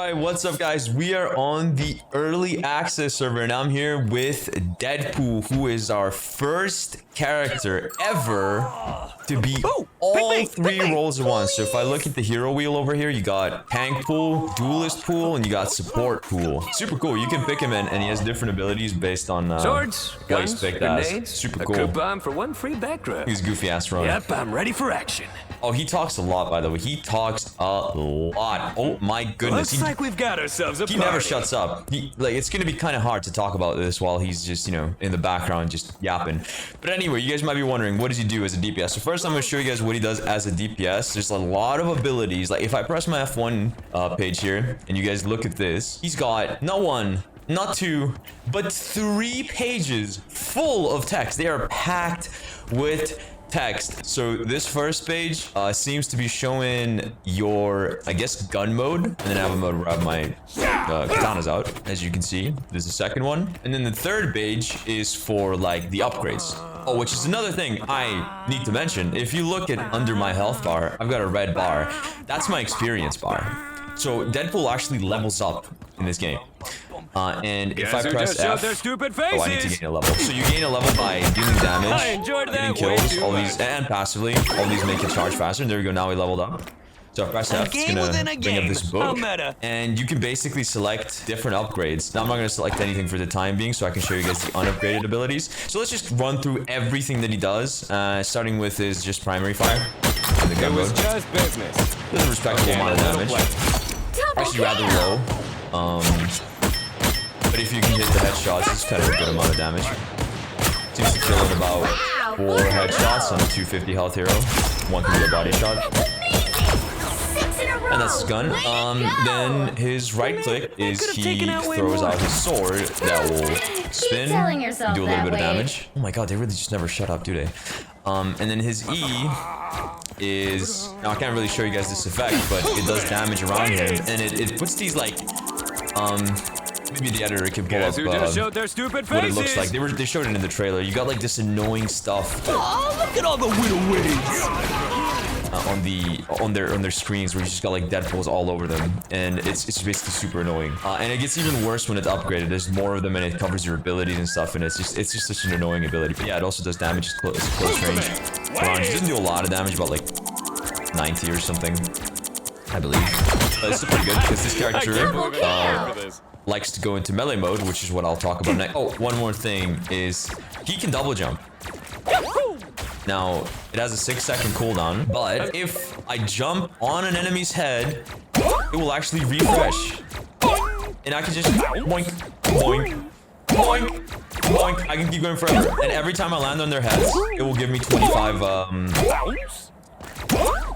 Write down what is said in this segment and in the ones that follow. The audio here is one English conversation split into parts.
Alright, what's up guys? We are on the early access server and I'm here with Deadpool, who is our first character ever to be all three roles at once. So if I look at the hero wheel over here, you got tank pool, duelist pool, and you got support pool. Super cool. You can pick him in and he has different abilities based on swords, guns, grenades, super a cool. coupon for one free background. He's goofy ass run. Yep, I'm ready for action. Oh, he talks a lot, by the way. He talks a lot. Oh my goodness. Looks like we've got ourselves a He party. never shuts up. It's gonna be kind of hard to talk about this while he's just, you know, in the background just yapping. But anyway, you guys might be wondering, what does he do as a DPS? So first I'm gonna show you guys what he does as a DPS. There's a lot of abilities. Like if I press my F1 page here and you guys look at this, he's got not one, not two, but 3 pages full of text. They are packed with text. So this first page seems to be showing your, I guess, gun mode, and then I have a mode where I have my katanas out, as you can see. There's the second one, and then the third page is for like the upgrades. Oh, which is another thing I need to mention. If you look at under my health bar, I've got a red bar. That's my experience bar. So Deadpool actually levels up in this game. And if I press F, oh, I need to gain a level. So you gain a level by dealing damage, getting kills, all these, and passively, all these make it charge faster. And there we go, now we leveled up. So I press F, it's gonna bring up this book, and you can basically select different upgrades. Now I'm not gonna select anything for the time being, so I can show you guys the unupgraded abilities. So let's just run through everything that he does, starting with his just primary fire. In the gun mode. Just business. There's a respectable amount of damage. Actually rather low. But if you can hit the headshots, it's kind of a good amount of damage. Seems to kill in about 4 headshots on a 250 health hero. 1 can be a body shot. And that's his gun. Then his right click is he throws out his sword that will spin, do a little bit of damage. Oh my god, they really just never shut up, do they? And then his E is, now I can't really show you guys this effect, but it does damage around him, and it puts these like, maybe the editor can pull up what it looks like. They showed it in the trailer. You got like this annoying stuff. Oh, look at all the widow wings. On their screens where you just got like Deadpools all over them, and it's basically super annoying. And it gets even worse when it's upgraded. There's more of them and it covers your abilities and stuff, and it's just such an annoying ability. But yeah, it also does damage at close range. It doesn't do a lot of damage, about like 90 or something, I believe. But it's still pretty good because this character likes to go into melee mode, which is what I'll talk about next. Oh, one more thing is he can double jump. Now, it has a 6-second cooldown, but if I jump on an enemy's head, it will actually refresh. And I can just boink, boink, boink, boink. I can keep going forever. And every time I land on their heads, it will give me 25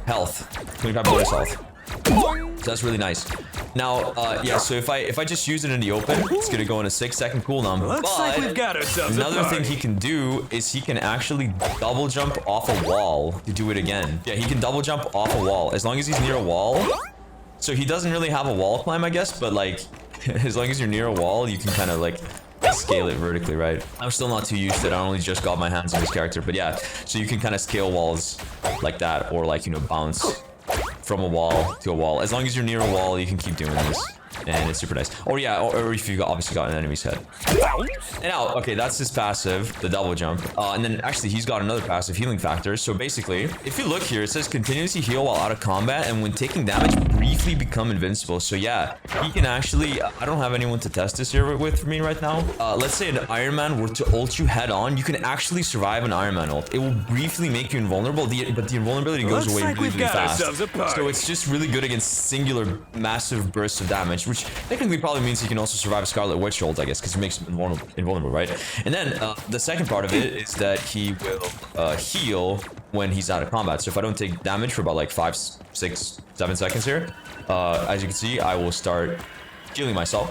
health. 25 bonus health. So that's really nice. Now, yeah, so if I just use it in the open, it's gonna go on a 6-second cooldown. Looks like we've got ourselves another thing he can do is he can actually double jump off a wall to do it again. Yeah, he can double jump off a wall as long as he's near a wall. So he doesn't really have a wall climb, I guess, but like as long as you're near a wall, you can kind of like scale it vertically, right? I'm still not too used to it. I only just got my hands on this character, but yeah, so you can kind of scale walls like that, or like, you know, bounce from a wall to a wall. As long as you're near a wall, you can keep doing this, and it's super nice. Or yeah, or if you obviously got an enemy's head. And now, okay, that's his passive, the double jump. And then actually he's got another passive, healing factor. So basically, if you look here, it says continuously heal while out of combat, and when taking damage, briefly become invincible. So yeah, he can actually, I don't have anyone to test this here with me right now. Let's say an Iron Man were to ult you head on, you can actually survive an Iron Man ult. It will briefly make you invulnerable, but the invulnerability goes away really, really fast. So it's just really good against singular massive bursts of damage, which technically probably means he can also survive a Scarlet Witch ult, I guess, because it makes him invulnerable, right? And then the second part of it is that he will heal when he's out of combat. So if I don't take damage for about like 5, 6, 7 seconds here, as you can see, I will start healing myself,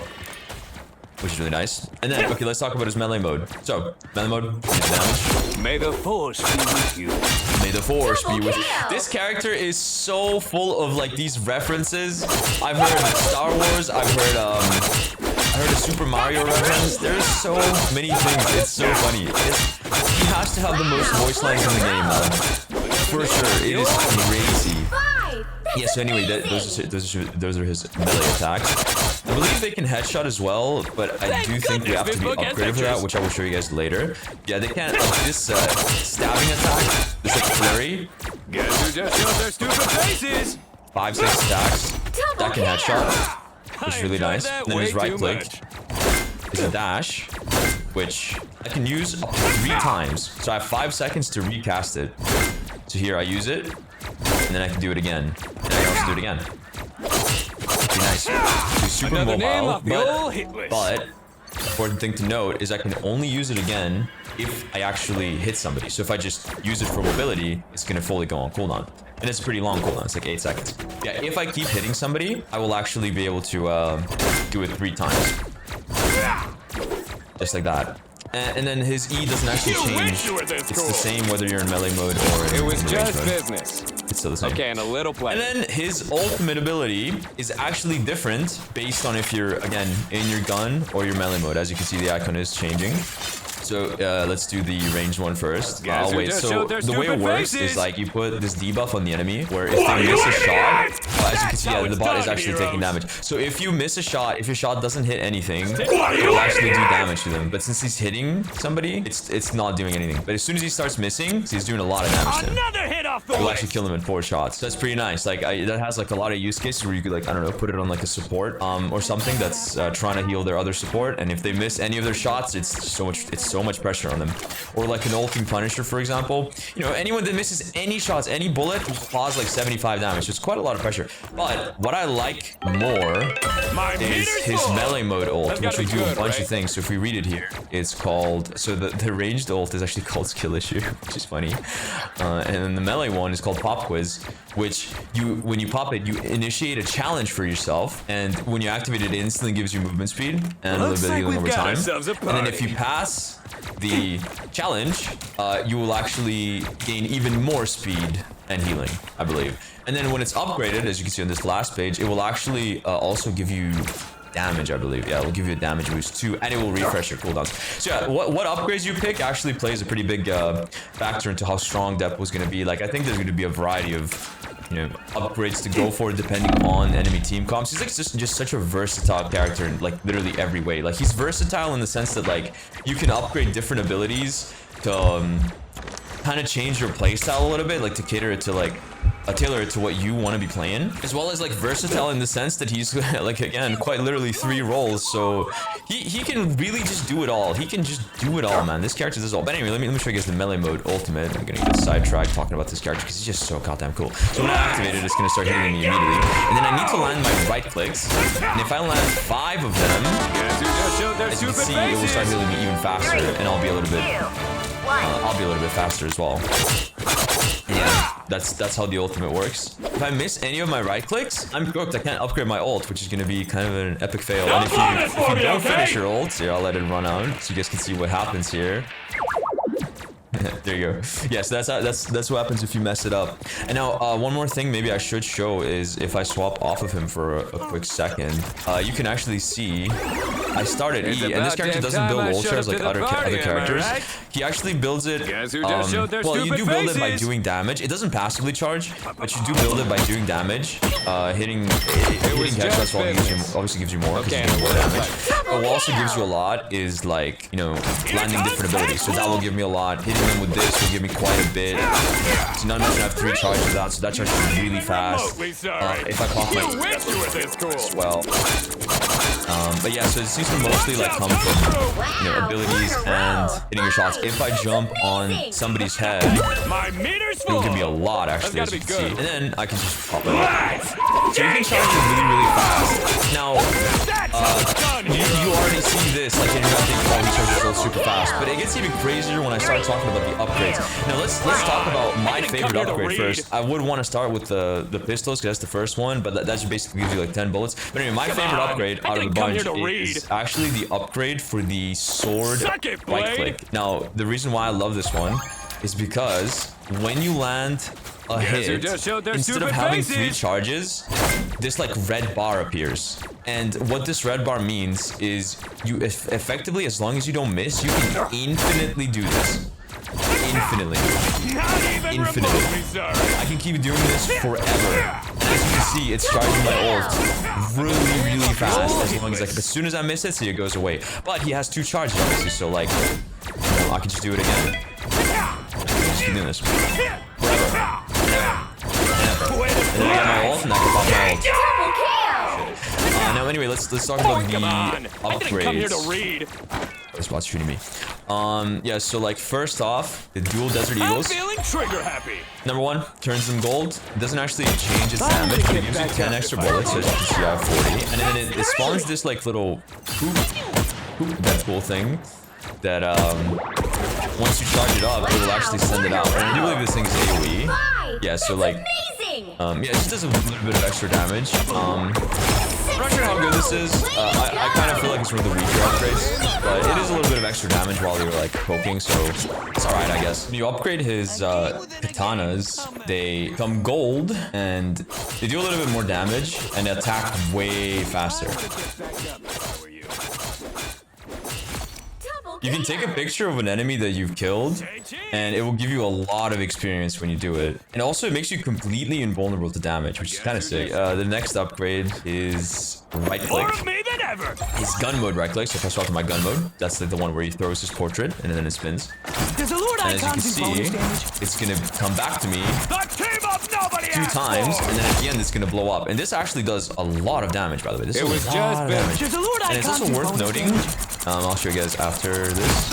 which is really nice. And then, okay, let's talk about his melee mode. So, melee mode, damage. May the force be with you. May the force be with you. This character is so full of like these references. I've heard Star Wars, I heard a Super Mario reference. There's so many things. It's so funny. He has to have the most voice lines in the game, man. For sure. It is crazy. Yeah, so anyway, those are his melee attacks. I believe they can headshot as well, but I do think we have to be upgraded for that, which I will show you guys later. Yeah, they can't, like, this stabbing attack, this like flurry. Guess who just showed their stupid faces? 5-6 stacks. That can headshot, which is really nice. And then his right click is a dash, which I can use up to 3 times. So I have 5 seconds to recast it. So here I use it, and then I can do it again. And I can also do it again. Pretty nice. He's super mobile, but important thing to note is I can only use it again if I actually hit somebody. So if I just use it for mobility, it's gonna fully go on cooldown. And it's a pretty long cooldown, it's like 8 seconds. Yeah, if I keep hitting somebody, I will actually be able to do it 3 times. Just like that. And then his E doesn't actually change. It's the same whether you're in melee mode or in It was just mode. business. It's still the same. Okay, and a little play. And then his ultimate ability is actually different based on if you're, again, in your gun or your melee mode. As you can see, the icon is changing. So let's do the ranged one first. Guess who Wait, just so showed their the way it stupid works faces? is like you put this debuff on the enemy where if they miss a shot, as you can see, yeah, the bot is actually taking damage. So if you miss a shot, if your shot doesn't hit anything, it will actually do damage to them. But since he's hitting somebody, it's not doing anything. But as soon as he starts missing, he's doing a lot of damage to him. Another hit off the We'll list. actually kill him in 4 shots. So that's pretty nice. Like that has like a lot of use cases where you could, like, I don't know, put it on like a support or something that's trying to heal their other support. And if they miss any of their shots, it's so much pressure on them. Or like an ulting Punisher, for example. You know, anyone that misses any shots, any bullet will cause like 75 damage. So it's quite a lot of pressure. But what I like more is his melee mode ult, which will do a bunch of things. So if we read it here, it's called, so the ranged ult is actually called Skill Issue, which is funny. And then the melee one is called Pop Quiz, which when you pop it, you initiate a challenge for yourself. And when you activate it, it instantly gives you movement speed and a little bit of healing over time. And then if you pass the challenge, you will actually gain even more speed and healing, I believe. And then when it's upgraded, as you can see on this last page, it will actually also give you damage, I believe. Yeah, it will give you a damage boost too, and it will refresh your cooldowns. So yeah, what upgrades you pick actually plays a pretty big factor into how strong Deadpool is going to be. Like, I think there's going to be a variety of, you know, upgrades to go for depending on enemy team comps. He's like just such a versatile character in like literally every way. Like, he's versatile in the sense that like you can upgrade different abilities to kind of change your playstyle a little bit, like to cater it to like tailor it to what you want to be playing, as well as like versatile in the sense that he's like, again, quite literally 3 roles. So he can really just do it all. He can just do it all, man. This character does all. But anyway, let me show you guys the melee mode ultimate. I'm gonna get sidetracked talking about this character because he's just so goddamn cool. So when I activate it, it's gonna start hitting me immediately, and then I need to land my right clicks, and if I land 5 of them, as you can see, it will start healing me even faster, and I'll be a little bit faster as well. Yeah, that's how the ultimate works. If I miss any of my right clicks, I'm cooked. I can't upgrade my ult, which is going to be kind of an epic fail. And if you don't finish your ult, here, I'll let it run out so you guys can see what happens here. There you go. Yeah, so that's what happens if you mess it up. And now one more thing maybe I should show is if I swap off of him for a quick second, you can actually see I started E, and this character doesn't build ultras like other characters. He actually builds it. Well, you do build it by doing damage. It doesn't passively charge, but you do build it by doing damage. Hitting headshots obviously gives you more because you do more damage. But what also gives you a lot is like, you know, landing different abilities. So that will give me a lot. Hitting them with this will give me quite a bit. So not mention I have 3 charges of that, so that charges really fast. If I pop my as well. But yeah, so it seems to mostly like come from, you know, abilities and hitting your shots. If I jump on somebody's head, it will give me a lot actually, as you can see. And then I can just pop it up. So you can charge it really, really fast. Now, you already see this, like, and you're not thinking, oh, he charges ult super fast. But it gets even crazier when I start talking about the upgrades. Now let's talk about my favorite upgrade first. I would want to start with the pistols because that's the first one, but that just basically gives you like 10 bullets. But anyway, my favorite upgrade out of the bunch is actually the upgrade for the sword right click. Now, the reason why I love this one is because when you land a hit, instead of having 3 charges, this like red bar appears. And what this red bar means is you effectively, as long as you don't miss, you can infinitely do this. Infinitely. I can keep doing this forever. And as you see, it's charging my ult really fast. As soon as I miss it, see, it goes away. But he has 2 charges, obviously, so like, I can just do it again. Just keep doing this. Forever. And then I get my ult, and I can pop my ult. Now anyway, let's talk about the upgrades. Come here to read. This bot's shooting me. Yeah, so like first off, the dual Desert I'm Eagles. feeling trigger happy. Number 1, turns them gold. It doesn't actually change its damage, but it gives you 10 extra bullets, so as you can see I have 40. And then it spawns this like little hoop Deadpool thing that once you charge it up, it will actually send it out. And I do believe this thing is AoE. Yeah, so like yeah, it just does a little bit of extra damage. I'm not sure how good this is. I kind of feel like it's one of the weaker upgrades, but it is a little bit of extra damage while you're like poking, so it's alright, I guess. When you upgrade his katanas, they come gold, and they do a little bit more damage, and attack way faster. You can take a picture of an enemy that you've killed, and it will give you a lot of experience when you do it. And also, it makes you completely invulnerable to damage, which is kind of sick. The next upgrade is right click. His gun mode right click, so if I swap to my gun mode, that's like the one where he throws his portrait, and then it spins. And as you can see, it's gonna come back to me 2 times, and then at the end, it's gonna blow up. And this actually does a lot of damage, by the way. This is a lot of damage. And it's also worth noting, I'll show you guys after this.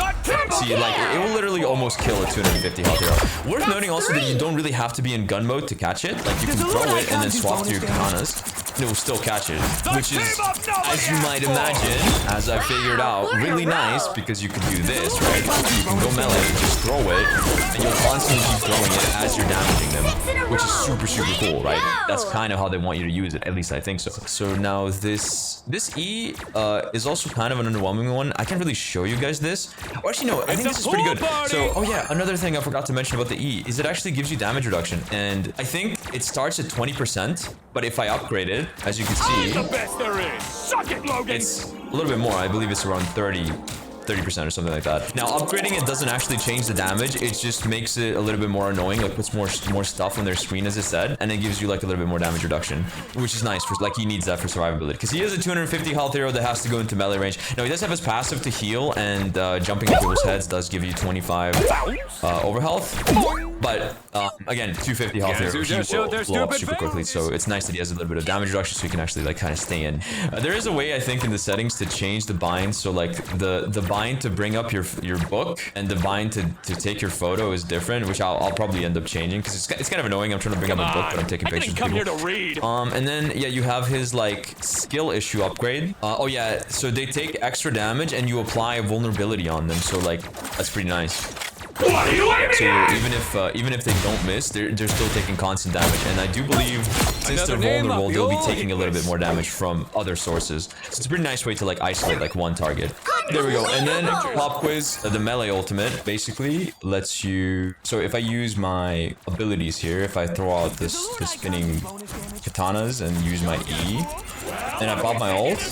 See, like, it will literally almost kill a 250 health hero. Worth noting also that you don't really have to be in gun mode to catch it. Like, you can throw it and then swap to your katanas, and it will still catch it. Which is, as you might imagine, as I figured out, really nice, because you can do this, right? You can go melee, just throw it, and you'll constantly keep throwing it as you're damaging them, which is super cool, right? That's kind of how they want you to use it, at least I think so. So now this E is also kind of an underwhelming one. I can't really show you guys this. Or actually, no, I think this is pretty good. So, oh yeah, another thing I forgot to mention about the E is it actually gives you damage reduction. And I think it starts at 20%, but if I upgrade it, as you can see, The best there is. Suck it, Logan. it's a little bit more. I believe it's around 30% or something like that. Now, upgrading it doesn't actually change the damage. It just makes it a little bit more annoying. Like, puts more stuff on their screen, as it said, and it gives you like a little bit more damage reduction, which is nice. For like, he needs that for survivability because he is a 250 health hero that has to go into melee range. Now, he does have his passive to heal, and jumping on people's heads does give you 25 over health. But again, 250 health hero, he will blow up super quickly. So it's nice that he has a little bit of damage reduction, so he can actually like kind of stay in. There is a way, I think, in the settings to change the bind. So like the bind to bring up your book and the bind to take your photo is different, which I'll probably end up changing because it's kind of annoying. I'm trying to bring up a book, but I'm taking pictures. Come here to read. And then yeah, you have his like skill issue upgrade. Oh yeah, so they take extra damage and you apply a vulnerability on them. So like that's pretty nice. So even if they don't miss, they're still taking constant damage, and I do believe since they're vulnerable, they'll be taking a little bit more damage from other sources. So it's a pretty nice way to like isolate like one target. There we go. And then pop quiz, the melee ultimate basically lets you. So if I use my abilities here, if I throw out the spinning katanas and use my E, and I pop my ult,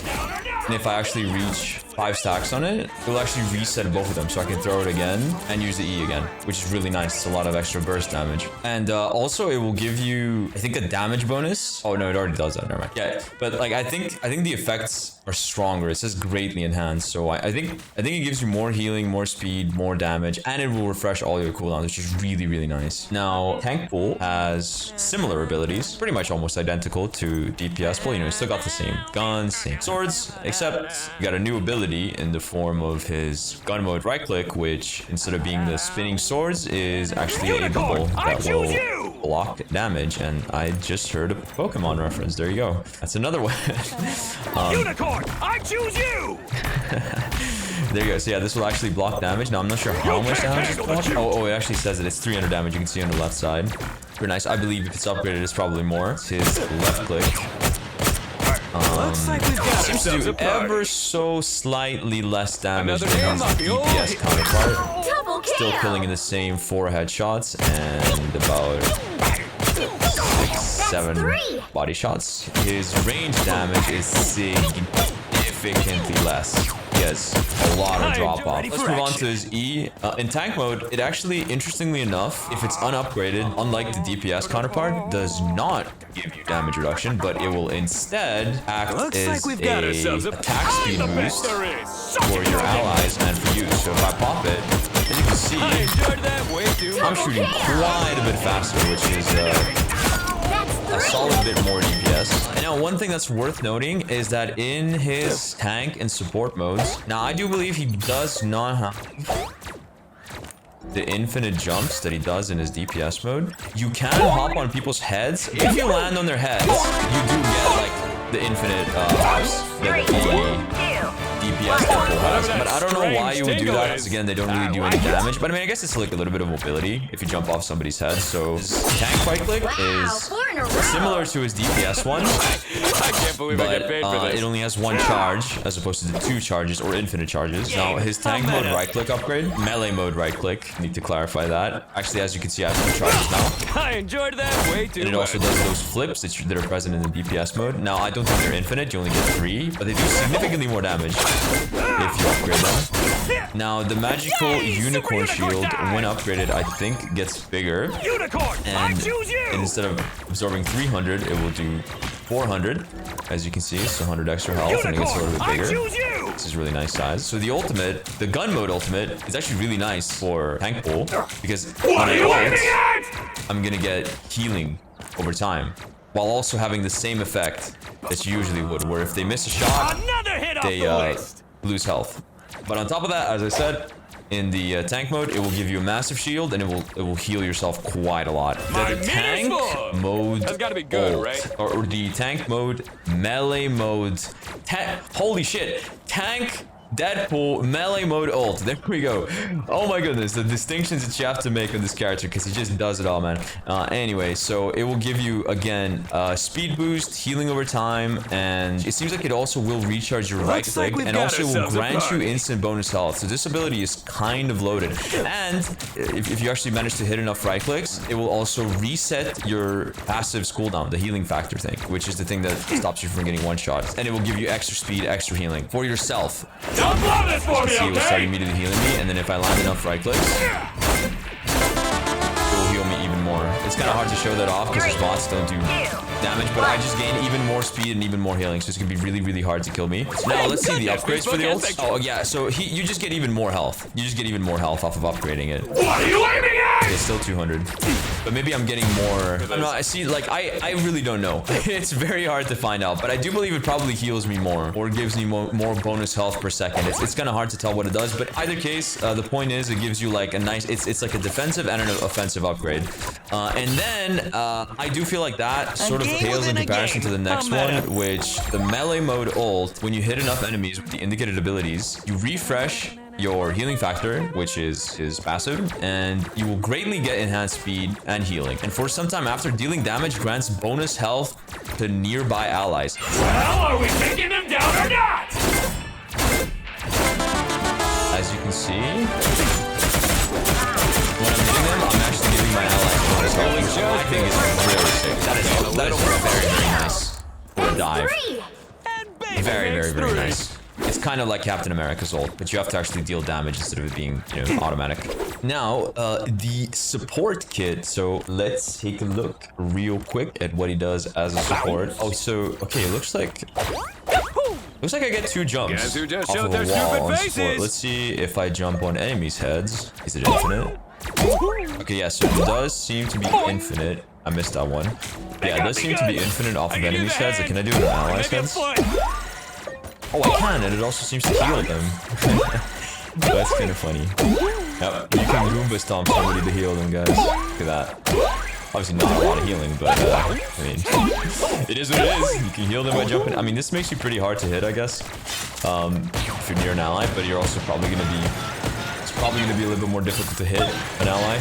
and if I actually reach 5 stacks on it, it will actually reset both of them, so I can throw it again and use the E again, which is really nice. It's a lot of extra burst damage. And also it will give you, I think, a damage bonus. Oh no, it already does that. Never mind. Yeah, but like I think the effects are stronger. It says greatly enhanced, so I think it gives you more healing, more speed, more damage, and it will refresh all your cooldowns, which is really nice. Now, Tank Pool has similar abilities, pretty much almost identical to DPS Pool. You know, it's still got the same guns, same swords, except you got a new ability in the form of his gun mode right click, which instead of being the spinning swords is actually a bubble that will block damage. And I just heard a Pokemon reference. There you go. That's another one. Unicorn, I choose you. There you go. So yeah, this will actually block damage. Now I'm not sure how much damage it's blocking. Oh, it actually says that it's 300 damage. You can see on the left side. Pretty nice. I believe if it's upgraded, it's probably more. It's his left click. Seems to do ever so slightly less damage than his DPS counterpart. Still killing in the same 4 headshots and about 6, 7 body shots. His range damage is significantly significantly less. He has a lot of drop off. Let's move on to his E. In tank mode, it actually, interestingly enough, if it's unupgraded, unlike the DPS counterpart, does not give you damage reduction, but it will instead act as a attack speed boost for your allies and for you. So if I pop it, as you can see, I'm shooting quite a bit faster, which is a solid bit more DPS. And now one thing that's worth noting is that in his tank and support modes, now I do believe he does not have the infinite jumps that he does in his DPS mode. You can hop on people's heads. If you land on their heads, you do get like the infinite hops that the DPS Deadpool has, but I don't know why you would do that, because again, they don't really do any damage. But I mean, I guess it's like a little bit of mobility if you jump off somebody's head. So his tank right click is similar to his DPS one, I can't believe I get paid for this. it only has one charge as opposed to the 2 charges or infinite charges. Now his tank mode right click upgrade, melee mode right click, need to clarify that. Actually, as you can see, I have 2 charges now. I enjoyed that way too much. And it also does those flips that are present in the DPS mode. Now I don't think they're infinite, you only get 3, but they do significantly more damage if you upgrade them. Now the magical unicorn shield, when upgraded, I think gets bigger. And instead of absorbing 300, it will do 400, as you can see. So 100 extra health, and it gets a little bit bigger. This is really nice size. So the ultimate, the gun mode ultimate, is actually really nice for tank pool, because when I ult, I'm gonna get healing over time, while also having the same effect that you usually would, where if they miss a shot, they lose health. But on top of that, as I said, in the tank mode, it will give you a massive shield, and it will heal yourself quite a lot. The tank mode ult, or the tank mode melee mode, holy shit, tank Deadpool melee mode ult. There we go. Oh my goodness, the distinctions that you have to make on this character, because he just does it all, man. Anyway, so it will give you, again, speed boost, healing over time, and it seems like it also will recharge your right click, and also will grant you instant bonus health. So this ability is kind of loaded. And if you actually manage to hit enough right clicks, it will also reset your passive's cooldown, the healing factor thing, which is the thing that stops you from getting one shot. And it will give you extra speed, extra healing for yourself. Don't blow this for me, See, it will start immediately healing me, and then if I land enough right clicks, it will heal me even more. It's kind of hard to show that off because his bots don't do damage, but I just gain even more speed and even more healing, so it's gonna be really, really hard to kill me. Now let's see the upgrades for the ults. Oh yeah, so you just get even more health. You just get even more health off of upgrading it. What are you aiming at? It's still 200, but maybe I'm getting more. I'm not. I see. Like I really don't know. It's very hard to find out, but I do believe it probably heals me more or gives me more bonus health per second. It's kind of hard to tell what it does, but either case, the point is it gives you like a nice. It's like a defensive and an offensive upgrade, and then I do feel like that sort of pales in comparison to the next one, which the melee mode ult. When you hit enough enemies with the indicated abilities, you refresh your healing factor, which is his passive, and you will greatly get enhanced speed and healing. And for some time after, dealing damage grants bonus health to nearby allies. Well, are we taking them down or not? As you can see, when I'm hitting them, I'm actually giving my allies bonus health, which I think is really sick. That is very, very nice for a dive. Very, very, very nice. It's kind of like Captain America's ult, but you have to actually deal damage instead of it being, you know, automatic. Now, the support kit. So let's take a look real quick at what he does as a support. Oh, so okay, it looks like I get 2 jumps off of a wall on support. Let's see if I jump on enemies' heads. Is it infinite? Okay, yeah, so it does seem to be infinite. I missed that one. Yeah, it does seem to be infinite off of enemies' heads. Like, can I do it on allies' heads? Oh, I can, and it also seems to heal them. That's kind of funny. Yep, you can Roomba stomp somebody to heal them, guys. Look at that. Obviously not a lot of healing, but I mean, it is what it is. You can heal them by jumping. I mean, this makes you pretty hard to hit, I guess, if you're near an ally, but you're also probably going to be... It's probably going to be a little bit more difficult to hit an ally.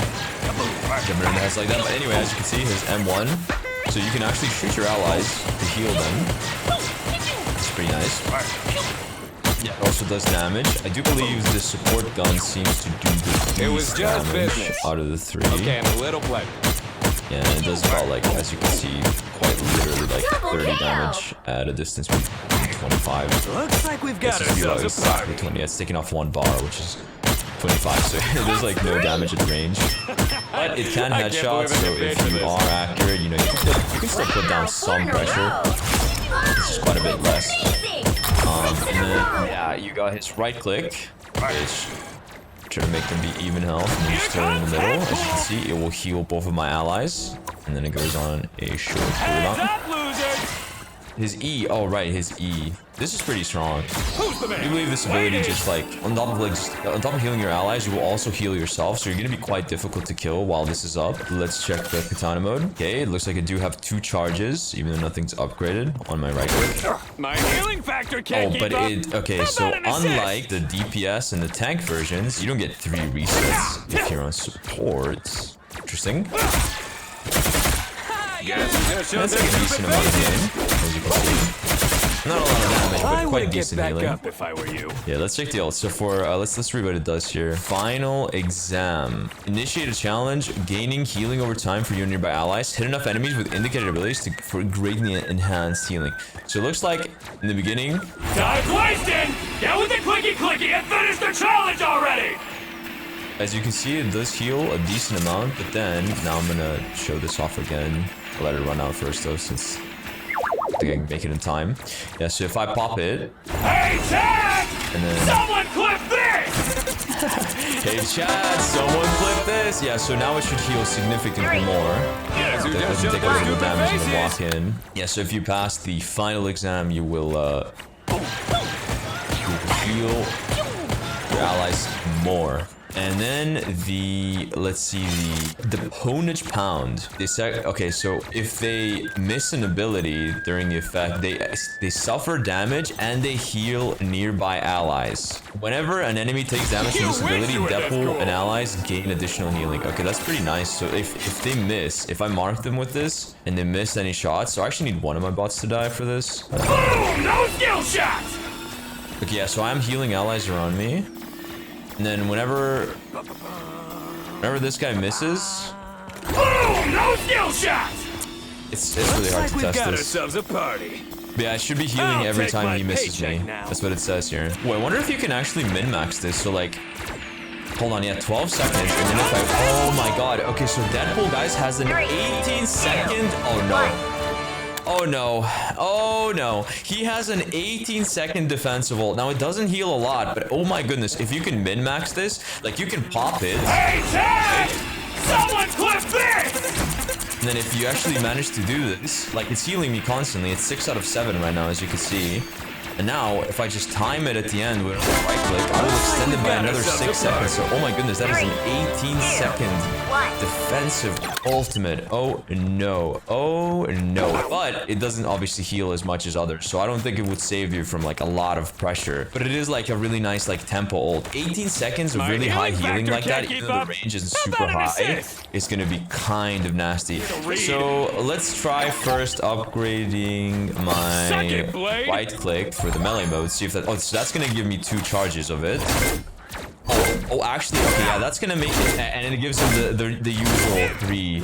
Jumping in the heads like that. But anyway, as you can see, his M1. So you can actually shoot your allies to heal them. Pretty nice. Yeah, it also does damage. I do believe the support gun seems to do the least damage out of the 3. Okay, I'm a little play. Yeah, and it does about like, as you can see, quite literally like 30 damage at a distance of 25. Looks like we've got It's just ourselves a exactly party. 20. Yeah, it's taking off 1 bar, which is 25. So there's like no damage at range. But it can I can't headshot, believe I so can if pay for you this. are accurate, you know, you can still put down some pressure. It's just quite a bit less. And then, yeah, you got his right click, which try to make them be even health. And then just throw it in the middle. As you can see, it will heal both of my allies. And then it goes on a short Heads cooldown. up, losers! His E, oh right, his E. This is pretty strong. Who's the man? I believe this ability just like on top of healing your allies, you will also heal yourself. So you're gonna be quite difficult to kill while this is up. Let's check the katana mode. Okay, it looks like I do have 2 charges, even though nothing's upgraded on my right click. My healing factor can't Oh, keep but up. okay, How so about an assist? unlike the DPS and the tank versions, you don't get 3 resets if you're on support. Interesting. That's like a decent amount of healing, as you can see. Not a lot of damage, I but would quite get decent back healing. up if I were you. Yeah, let's check the ult. So for let's read what it does here. Final exam. Initiate a challenge, gaining healing over time for you and nearby allies. Hit enough enemies with indicated abilities for greatly enhanced healing. So it looks like in the beginning, Time's wasting! Get with the clicky and finish the challenge already! as you can see, it does heal a decent amount, but then now I'm gonna show this off again. I'll let it run out first though, since I think I can make it in time. Yeah, so if I pop it, Hey, Chad! and then Someone clip this! hey chat, someone clip this. Yeah, so now it should heal significantly more. Yes, That doesn't take a little damage when you walk in. Yeah, so if you pass the final exam, you will heal your allies more. And then let's see, the Ponage Pound. Okay, so if they miss an ability during the effect, they suffer damage and they heal nearby allies. Whenever an enemy takes damage from this ability, Deadpool and allies gain additional healing. Okay, that's pretty nice. So if they miss, if I mark them with this and they miss any shots, so I actually need one of my bots to die for this. Boom! No skill shots! Okay, yeah, so I'm healing allies around me. And then whenever this guy misses, Boom! No skill shots! it's really hard to We've test got this. ourselves a party. But yeah, I should be healing I'll every take time my he misses me. paycheck now. That's what it says here. Oh, I wonder if you can actually min-max this. So like, hold on, yeah, 12 seconds. And then if I, oh my god. Okay, so Deadpool, guys, has an 18-second, oh no. Oh no, oh no. He has an 18-second defensive ult. Now it doesn't heal a lot, but oh my goodness, if you can min-max this, like you can pop it. Hey, Chad! Someone clip this! And then if you actually manage to do this, like it's healing me constantly. It's 6 out of 7 right now, as you can see. And now, if I just time it at the end with a right click, I will extend it by another 6 seconds. So, oh my goodness, that is an 18-second defensive ultimate. Oh no, oh no. But it doesn't obviously heal as much as others, so I don't think it would save you from like a lot of pressure. But it is like a really nice like tempo ult. 18 seconds of My really high healing healing like factor that, can't even keep though up. the range isn't How super about an high, assist? it's gonna be kind of nasty. read. So let's try first upgrading Suck it, my Blade. right click for the melee mode. See if that. Oh, so that's gonna give me 2 charges of it. Oh, actually, okay, yeah, that's gonna make it, and it gives him the usual 3.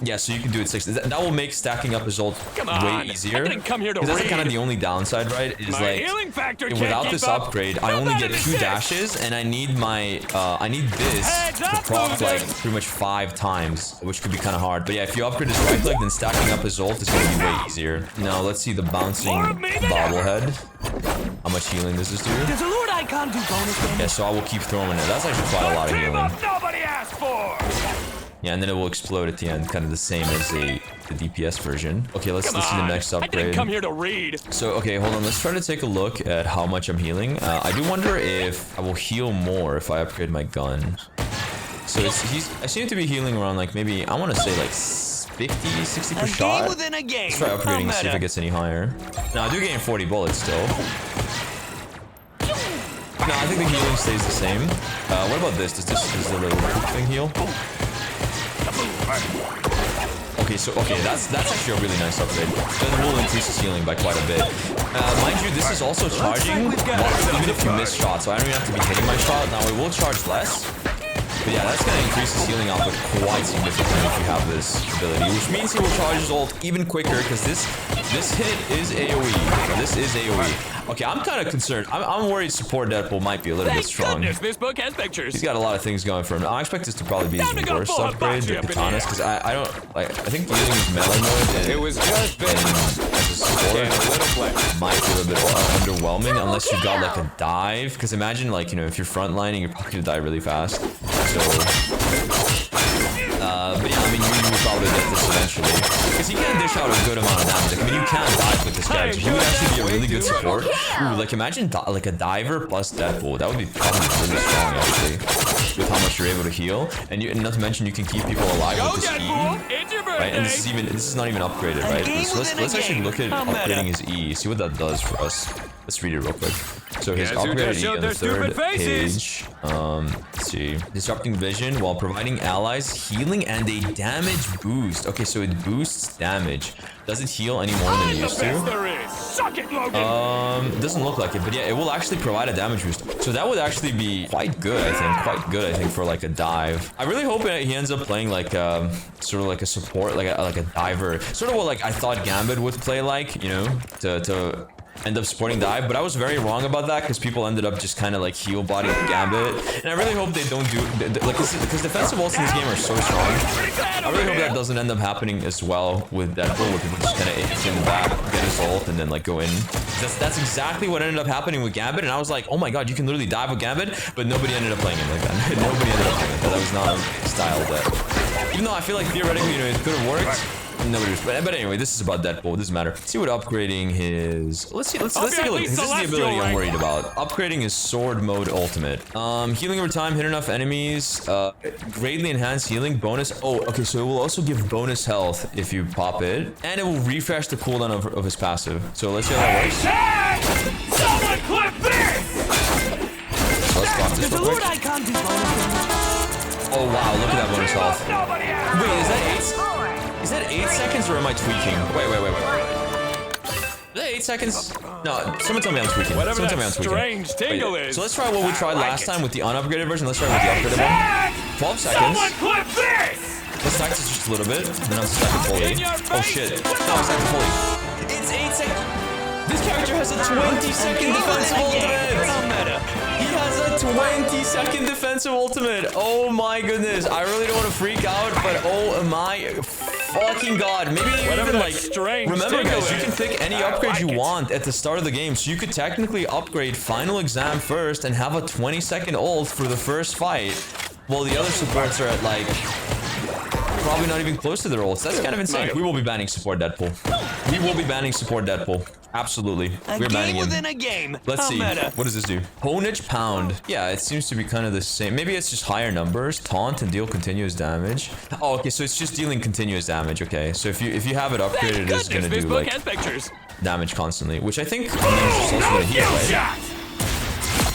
Yeah, so you can do it 6. That will make stacking up his ult Come on, way easier. I didn't come here to Because that's kind of read. the only downside, right? Is My like healing factor can't without keep this up. upgrade, I How only about get an 2 assist? dashes, and I need my I need this Heads to up, proc like losers. pretty much 5 times, which could be kind of hard. But yeah, if you upgrade his right click, then stacking up his ult is gonna be way easier. Now let's see the bouncing More of me than bobblehead. How much healing does this do? Does the Lord Icon do bonus damage? Yeah, so I will keep throwing it. That's actually quite a lot of Team healing. up nobody asked for! Yeah, and then it will explode at the end, kind of the same as the DPS version. Okay, let's see the next I didn't upgrade. come here to read. So, okay, hold on. Let's try to take a look at how much I'm healing. I do wonder if I will heal more if I upgrade my gun. So I seem to be healing around like maybe, I want to say like 50, 60 per A shot. game within a game. Let's try upgrading and see if meta. it gets any higher. No, I do gain 40 bullets still. No, I think the healing stays the same. What about this? Does the little thing heal? Okay, so that's actually a really nice upgrade. Then it will increase his healing by quite a bit. Mind you, this is also charging even if you miss shots, so I don't even have to be hitting my shot. Now it will charge less, But yeah, that's gonna increase his healing output quite significantly if you have this ability, which means he will charge his ult even quicker because this hit is AoE. This is AoE. Okay, I'm kind of concerned. I'm worried support Deadpool might be a little bit strong. Goodness, this book has pictures. He's got a lot of things going for him. I expect this to probably be his worst upgrade, the katanas, because I don't like. I think using his melee mode It was just as a support might be a little bit underwhelming unless you've got like a dive. Because imagine like if you're frontlining, you're probably gonna die really fast. So. But yeah, I mean, you would probably get this eventually. Because he can dish out a good amount of damage. Like, I mean, you can dive with this character. He would actually be a really good support. Ooh, like, imagine like a diver plus Deadpool. That would be probably really strong, actually. With how much you're able to heal. And not to mention, you can keep people alive with this E. Right? And this is not even upgraded, right? So let's actually look at upgrading his E. See what that does for us. Let's read it real quick. So his upgraded E on the third page. Let's see. Disrupting vision while providing allies healing and a damage boost. Okay, so it boosts damage. Does it heal any more than it used to? Doesn't look like it, but yeah, it will actually provide a damage boost. So that would actually be quite good, I think. Quite good, I think, for like a dive. I really hope he ends up playing like sort of like a support, like a diver. Sort of what like I thought Gambit would play like, to end up supporting dive, but I was very wrong about that because people ended up just kind of like heal body Gambit, and I really hope they don't do like because defensive ults in this game are so strong. I really hope that doesn't end up happening as well with Deadpool, where people just kind of aim in the back, get his ult, and then like go in. That's exactly what ended up happening with Gambit, and I was like, oh my god, you can literally dive with Gambit, but nobody ended up playing him like that. Nobody ended up playing it. That was not a style that, even though I feel like theoretically, it could have worked. Nobody was, but anyway, this is about Deadpool. It doesn't matter. Let's see what upgrading his. Let's take a look. This is the ability I'm worried about. Upgrading his sword mode ultimate. Healing over time, hit enough enemies. Greatly enhanced healing bonus. Oh, okay. So it will also give bonus health if you pop it, and it will refresh the cooldown of his passive. So let's see how that works. Someone clip this! So let's pop this real quick. Oh wow, look at that bonus health. Wait, is that 8? Is that 8 seconds or am I tweaking? Wait. Is that 8 seconds? No, someone tell me I'm tweaking. Whatever that strange tingle is. So let's try what we tried last time with the unupgraded version. Let's try with the upgraded one. 12 seconds. Clip this! Let's stack this just a little bit. Then I'm stacking fully. Oh shit. No, I'm stacking fully. It's 8 seconds. This character has a 20-second defensive ultimate. He has a 20-second defensive ultimate. Oh my goodness. I really don't want to freak out, but oh my fucking god. Maybe even like, remember guys, you can pick any upgrade you want at the start of the game. So you could technically upgrade Final Exam first and have a 20-second ult for the first fight, while the other supports are at like probably not even close to their ults. That's kind of insane. We will be banning support Deadpool. We will be banning support Deadpool. Absolutely. We're banning him. Within a game. Let's see. What does this do? Honage Pound. Yeah, it seems to be kind of the same. Maybe it's just higher numbers. Taunt and deal continuous damage. Oh, okay. So it's just dealing continuous damage. Okay. So if you have it upgraded, it's gonna do like damage constantly, which I think is also gonna heal, right?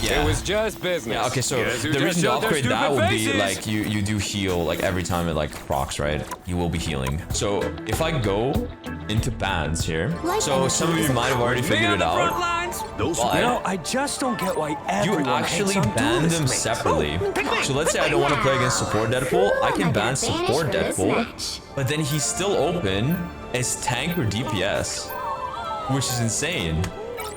Yeah. It was just business. Yeah, okay, so the reason to upgrade that would be like you do heal like every time it like procs, right? You will be healing. So if I go into bans here, so some of you might have already figured it out. I just don't get why you actually ban them separately. So let's say I don't want to play against support Deadpool, I can ban support Deadpool, but then he's still open as tank or DPS, which is insane.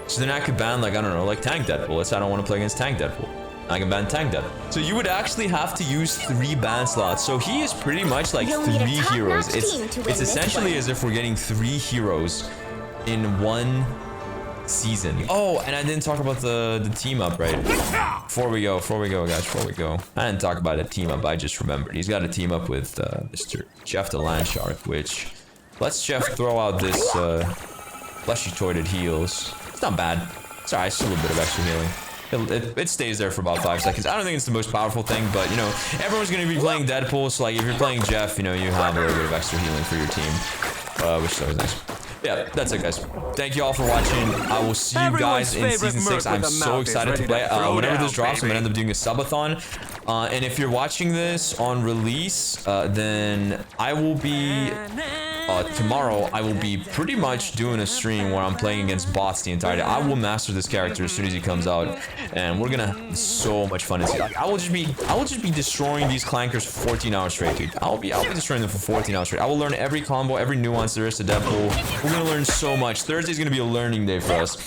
So then I could ban like, I don't know, like tank Deadpool. Let's say I don't want to play against tank Deadpool. I can ban tank Deadpool. So you would actually have to use 3 ban slots. So he is pretty much like 3 heroes. It's essentially as if we're getting 3 heroes in one season. Oh, and I didn't talk about the team up, right? Before we go, guys, I didn't talk about a team up. I just remembered. He's got a team up with Mr. Jeff the Land Shark, which lets Jeff throw out this fleshy toited heals. It's not bad. It's alright, it's a little bit of extra healing. It stays there for about 5 seconds. I don't think it's the most powerful thing, but, everyone's going to be playing Deadpool, so, like, if you're playing Jeff, you have a little bit of extra healing for your team, which is always nice. Yeah, that's it, guys. Thank you all for watching. I will see you guys in Season 6. I'm so excited to play. Whenever this drops, I'm going to end up doing a subathon. And if you're watching this on release, then I will be tomorrow I will be pretty much doing a stream where I'm playing against bots the entire day. I will master this character as soon as he comes out, and we're gonna have so much fun. Like, I will just be destroying these clankers for 14 hours straight, dude. I'll be destroying them for 14 hours straight. I will learn every combo, every nuance there is to Deadpool. We're gonna learn so much. Thursday's gonna be a learning day for us.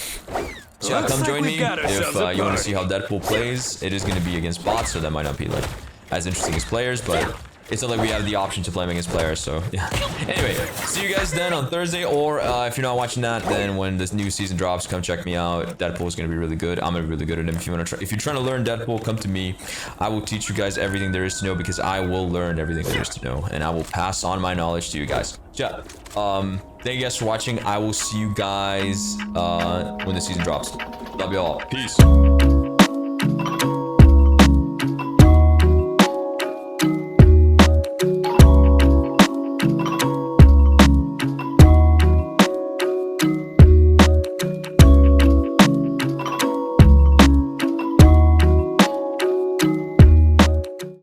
So yeah, come join me if you want to see how Deadpool plays. It is gonna be against bots, so that might not be like as interesting as players, but it's not like we have the option to play against players, so yeah. Anyway, see you guys then on Thursday, or if you're not watching that, then when this new season drops, come check me out. Deadpool is gonna be really good. I'm gonna be really good at him. If you're trying to learn Deadpool, come to me. I will teach you guys everything there is to know, because I will learn everything there is to know, and I will pass on my knowledge to you guys. Yeah. Thank you guys for watching. I will see you guys when the season drops. Love you all. Peace.